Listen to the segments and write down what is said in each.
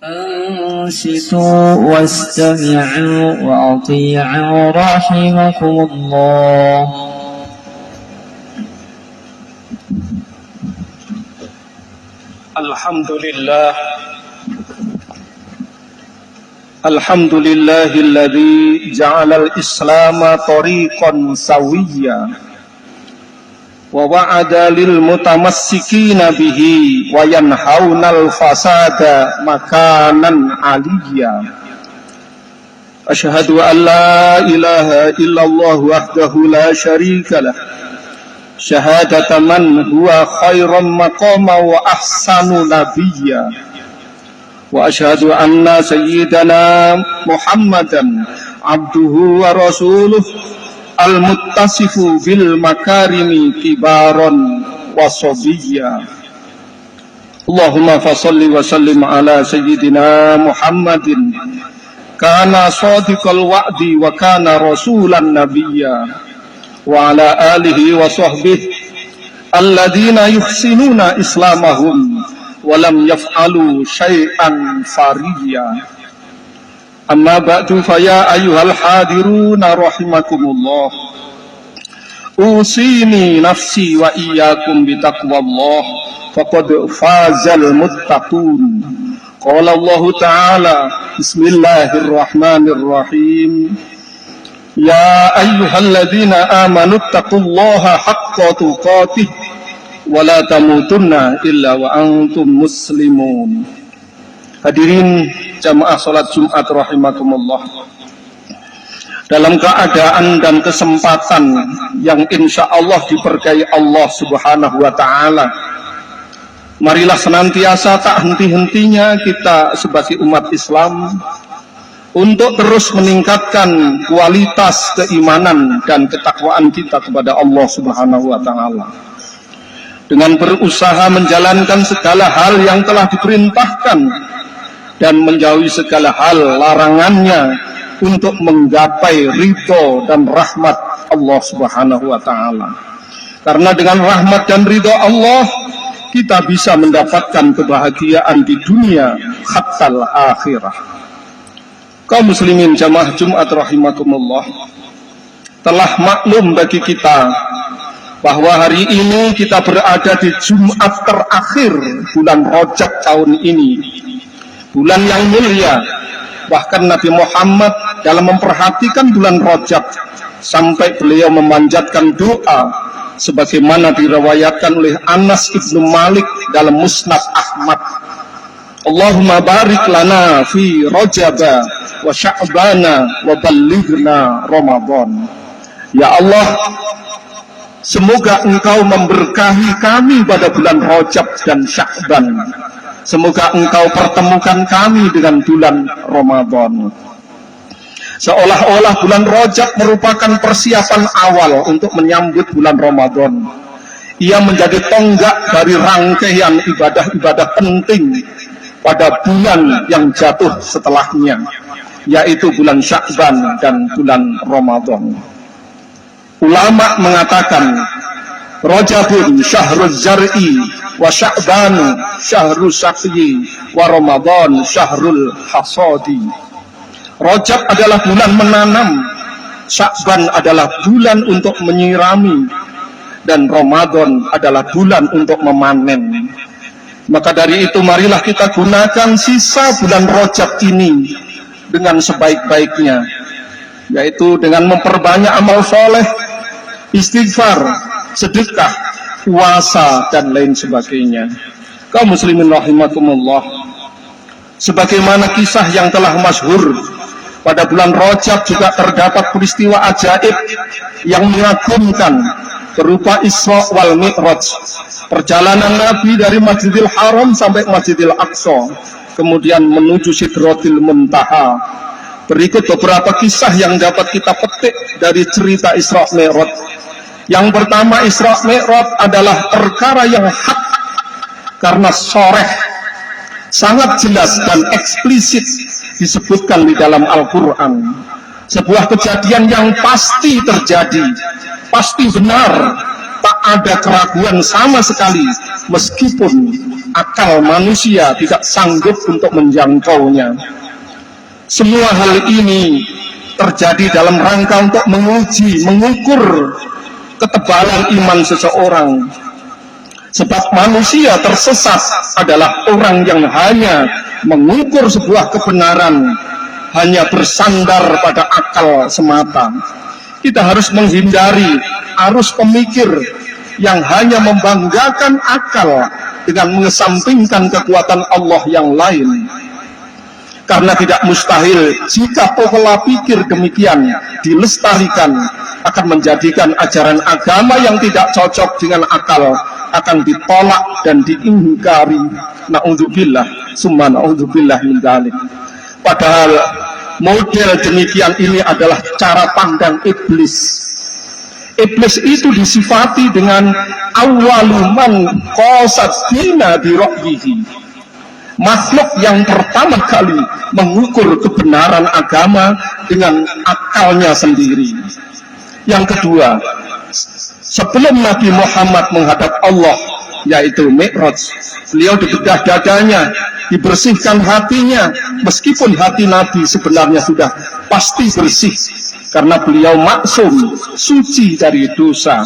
أنصتوا واستمعوا وأطيعوا رحمكم الله. الحمد لله الذي جعل الإسلام طريقا سويا ووعد للمتمسكين به وينهون الفساد مكانا عليا. أشهد أن لا إله إلا الله وحده لا شريك له شهادة من هو خير مقاما وأحسن نبيا. وأشهد أن سيدنا محمدا عبده ورسوله المتصف بالمكارم كبارا وصبيا. اللهم فصل وسلم على سيدنا محمد كان صادق الوعد وكان رسولا نبيا وعلى آله وصحبه الذين يحسنون إسلامهم ولم يفعلوا شيئا فريا. أما بعد فيا أيها الحاضرون رحمكم الله أوصيني نفسي وإياكم بتقوى الله فقد فاز المتقون. قال الله تعالى بسم الله الرحمن الرحيم يا أيها الذين آمنوا اتقوا الله حق تقاته ولا تموتن إلا وأنتم مسلمون. Hadirin jamaah salat Jumat rahimakumullah. Dalam keadaan dan kesempatan yang insya Allah diberkahi Allah subhanahu wa ta'ala, marilah senantiasa tak henti-hentinya kita sebagai umat Islam untuk terus meningkatkan kualitas keimanan dan ketakwaan kita kepada Allah subhanahu wa ta'ala, dengan berusaha menjalankan segala hal yang telah diperintahkan dan menjauhi segala hal larangannya untuk menggapai ridho dan rahmat Allah subhanahu wa ta'ala. Karena dengan rahmat dan ridho Allah kita bisa mendapatkan kebahagiaan di dunia hatta akhirah. Kaum muslimin jamaah Jumat rahimakumullah, telah maklum bagi kita bahwa hari ini kita berada di Jumat terakhir bulan Rajab tahun ini, bulan yang mulia. Bahkan Nabi Muhammad dalam memperhatikan bulan Rajab sampai beliau memanjatkan doa sebagaimana diriwayatkan oleh Anas ibnu Malik dalam Musnad Ahmad. Allahumma barik lana fi Rajaba wa Sya'bana wa ballighna Ramadan. Ya Allah, semoga Engkau memberkahi kami pada bulan Rajab dan Sya'ban. Semoga Engkau pertemukan kami dengan bulan Ramadan. Seolah-olah bulan Rajab merupakan persiapan awal untuk menyambut bulan Ramadan. Ia menjadi tonggak dari rangkaian ibadah-ibadah penting pada bulan yang jatuh setelahnya, yaitu bulan Sya'ban dan bulan Ramadan. Ulama mengatakan Rajabun syahruz zar'i wa Sya'banu syahrus saqyi wa Ramadan syahrul hasadi. Rajab adalah bulan menanam, Sya'ban adalah bulan untuk menyirami, dan Ramadan adalah bulan untuk memanen. Maka dari itu marilah kita gunakan sisa bulan Rajab ini dengan sebaik-baiknya, yaitu dengan memperbanyak amal soleh, istighfar, sedekah, puasa, dan lain sebagainya. Kaum muslimin rahimakumullah, sebagaimana kisah yang telah masyhur, pada bulan Rajab juga terdapat peristiwa ajaib yang mengagumkan berupa Isra wal Mi'raj, perjalanan Nabi dari Masjidil Haram sampai Masjidil Aqsa, kemudian menuju Sidratil Muntaha. Berikut beberapa kisah yang dapat kita petik dari cerita Isra Mi'raj. Yang pertama, Isra Mi'raj adalah perkara yang hak karena soreh, sangat jelas dan eksplisit disebutkan di dalam Al-Quran. Sebuah kejadian yang pasti terjadi, pasti benar, tak ada keraguan sama sekali, meskipun akal manusia tidak sanggup untuk menjangkaunya. Semua hal ini terjadi dalam rangka untuk menguji, mengukur ketebalan iman seseorang. Sebab manusia tersesat adalah orang yang hanya mengukur sebuah kebenaran, hanya bersandar pada akal semata. Kita harus menghindari arus pemikir yang hanya membanggakan akal dengan mengesampingkan kekuatan Allah yang lain. Karena tidak mustahil jika pola pikir demikian dilestarikan akan menjadikan ajaran agama yang tidak cocok dengan akal akan ditolak dan diingkari. Na'udzubillah, summa na'udzubillah min dzalik. Padahal model demikian ini adalah cara pandang iblis. Iblis itu disifati dengan awwaluman qasadina bi ra'yihi. Makhluk yang pertama kali mengukur kebenaran agama dengan akalnya sendiri. Yang kedua, sebelum Nabi Muhammad menghadap Allah, yaitu Mi'raj, beliau dibedah dadanya, dibersihkan hatinya, meskipun hati Nabi sebenarnya sudah pasti bersih, karena beliau maksum, suci dari dosa.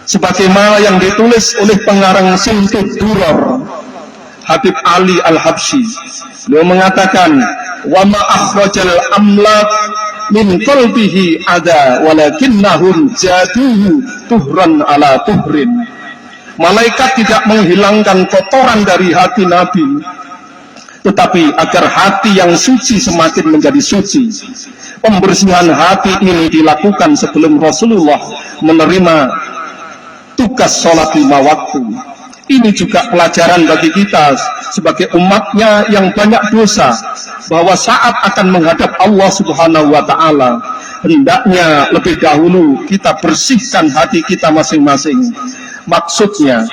Sebagaimana yang ditulis oleh pengarang Simtud Duror, Habib Ali Al-Habsyi, beliau mengatakan, wa ma akhrajal amlak min qalbihi ada walakinnahum jaduhu tuhran ala tuhrin. Malaikat tidak menghilangkan kotoran dari hati Nabi, tetapi agar hati yang suci semakin menjadi suci. Pembersihan hati ini dilakukan sebelum Rasulullah menerima tugas sholat 5 waktu. Ini juga pelajaran bagi kita sebagai umatnya yang banyak dosa, bahwa saat akan menghadap Allah Subhanahu wa Ta'ala, hendaknya lebih dahulu kita bersihkan hati kita masing-masing. Maksudnya,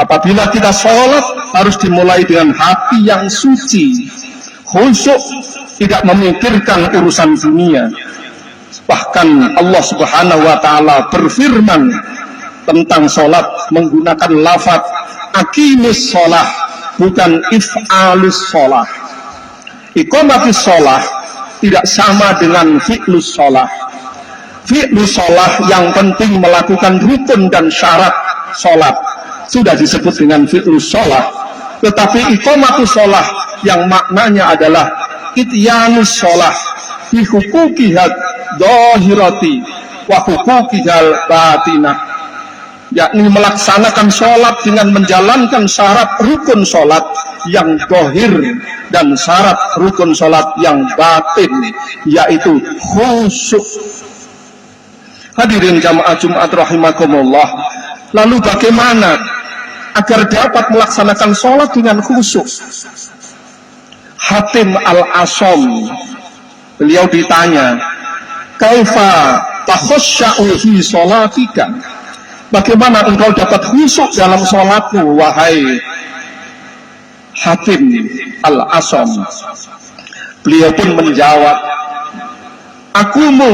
apabila kita sholat harus dimulai dengan hati yang suci, khusyuk, tidak memikirkan urusan dunia. Bahkan Allah Subhanahu wa Ta'ala berfirman tentang sholat menggunakan lafaz aqimis sholah, bukan if'alus sholah. Iqamatis sholah tidak sama dengan fi'lus sholah. Fi'lus sholah yang penting melakukan rukun dan syarat sholat sudah disebut dengan fi'lus sholah. Tetapi iqamatus sholah yang maknanya adalah ityanus sholah bi hukukihad dhahirati wa hukukihal batinah, yakni melaksanakan sholat dengan menjalankan syarat rukun sholat yang zahir dan syarat rukun sholat yang batin, yaitu khusyuk. Hadirin jamaah Jumat rahimakumullah, lalu bagaimana agar dapat melaksanakan sholat dengan khusyuk? Hatim Al-Asham, beliau ditanya, kaifa takhusya'u fi sholatika? Bagaimana engkau dapat khusyuk dalam sholatmu, wahai Hatim Al-Asham? Beliau pun menjawab, akumu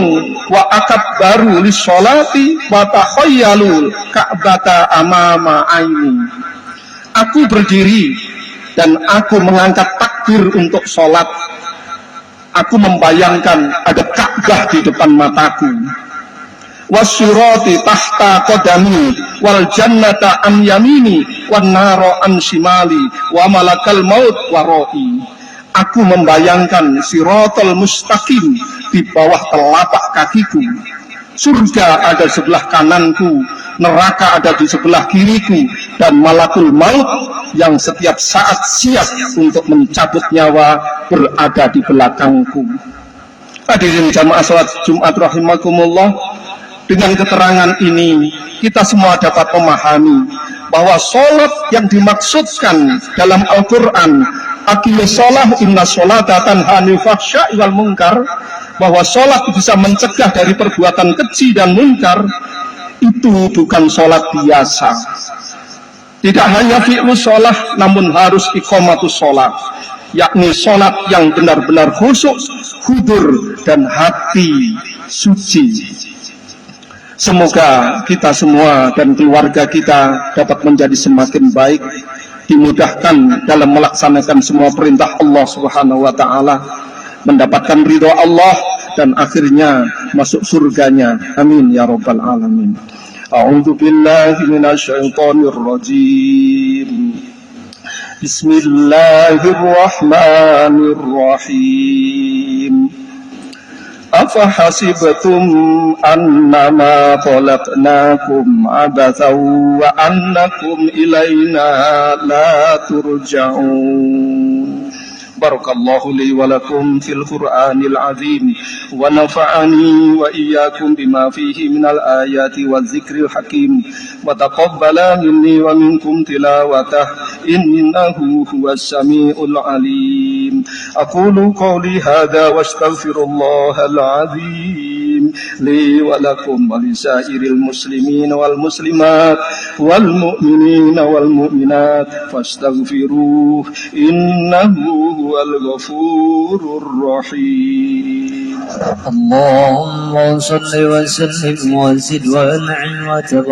wa akabbaru li sholati wa takhayyalu ka'bata amama aini. Aku berdiri dan aku mengangkat takbir untuk sholat. Aku membayangkan ada Ka'bah di depan mataku. Wasyurati tahta qadami wal jannata an yamini wan nara an shimali wa malakal maut warai. Aku membayangkan siratal mustaqim di bawah telapak kakiku. Surga ada sebelah kananku, neraka ada di sebelah kiriku, dan malakul maut yang setiap saat siap untuk mencabut nyawa berada di belakangku. Hadirin jamaah salat Jumat rahimakumullah, dengan keterangan ini kita semua dapat memahami bahwa sholat yang dimaksudkan dalam Al-Quran, aqimis sholah inna sholata tanha 'anil fahsya'i wal munkar, bahwa sholat bisa mencegah dari perbuatan keji dan munkar, itu bukan sholat biasa. Tidak hanya fi'lus sholah, namun harus iqamatus sholat, yakni sholat yang benar-benar khusyuk, hudur, dan hati suci. Semoga kita semua dan keluarga kita dapat menjadi semakin baik, dimudahkan dalam melaksanakan semua perintah Allah Subhanahu wa taala, mendapatkan ridho Allah dan akhirnya masuk surganya. Amin ya rabbal alamin. A'udzu billahi minasyaitonir rajim. Bismillahirrahmanirrahim. أفحسبتم أنما خلقناكم عبثا وأنكم إلينا لا ترجعون. بارك الله لي ولكم في القرآن العظيم ونفعني وإياكم بما فيه من الآيات والذكر الحكيم وتقبل مني ومنكم تلاوته إنه هو السميع العليم. أقول قولي هذا واستغفر الله العظيم لي ولكم ولسائر المسلمين والمسلمات والمؤمنين والمؤمنات فاستغفروه إنه هو الغفور الرحيم. اللهم صل وسلم وزد وانعم وتبارك